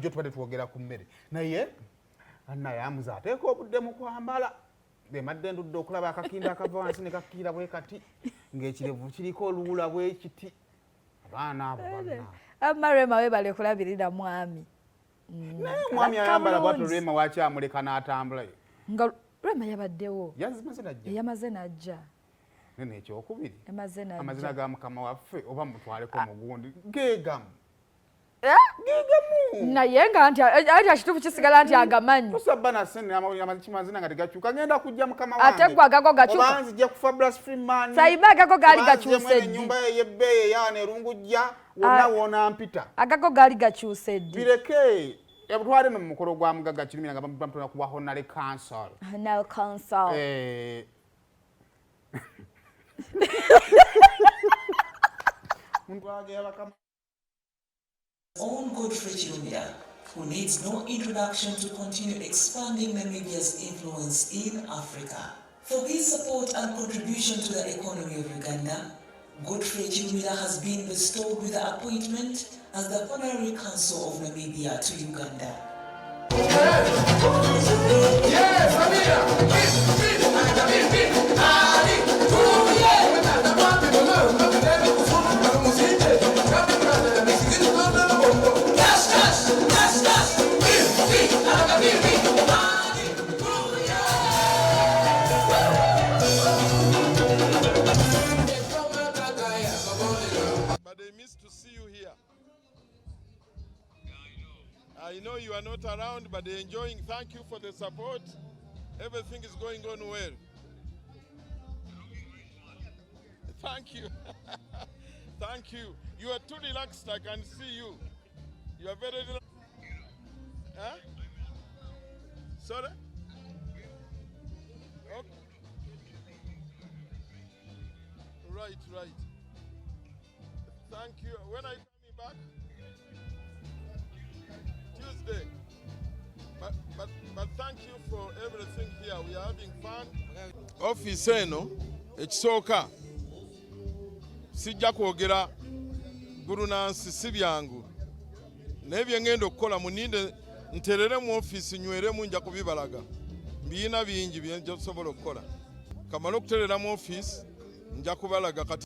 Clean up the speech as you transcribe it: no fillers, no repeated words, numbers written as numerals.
jo tubadde twogera ku mmere naye naye amuza ateeka obudde mu kwambala bemadde ndudde okulaba akakinda akava wansi ne kakkira bwe kati ng'ekirevu kiriko oluwula bwekiti abaana abo bonna amarema webale kulabirira mwami naye omwami ayambala bwatyo Rema wakyamuleka n'atambulayo nga Rema yabaddewo yamaze najja nene ekyokubiri amazina ga mukama waffe oba mutwaleko mugundi geegamu naye nga nti ati akituufu kisigala nti agamanyi tosabba nasene amazina nga tegakyuka ngenda kujja mukama wange ate gwe agago gakyuka oba nzija ku Fabulous Freeman sayiba agago gaali gakyuse ddi ennyumba ye yebbeeyi eyaana erungujja wonna woona mpita agago gaali gakyuse ddi bireke yabutwale no mu mukolo gwa mugagga Kirumira nga bamutwala ku Honore Council muntu agera kama own Godfrey Kirumira, who needs no introduction to continue expanding Namibia's influence in Africa. For his support and contribution to the economy of Uganda, Godfrey Kirumira has been bestowed with the appointment as the Honorary Consul of Namibia to Uganda. I know you are not around, but they're enjoying. Thank you for the support. Everything is going on well. Thank you. Thank you. You are too relaxed. I can see you. You are very relaxed. Huh? Sorry? Okay. Right. Thank you. When are you coming back? Tuesday. But thank you for everything here. We are having fun. Office eno ekisooka sijja kwogera gurunansi si byangu naye bye ngenda okukola muninde nterere mu office nyweremu nja kubibalaga mbiyina bingi bye nsobola okukola kamala okuterera mu office nja kubalaga kati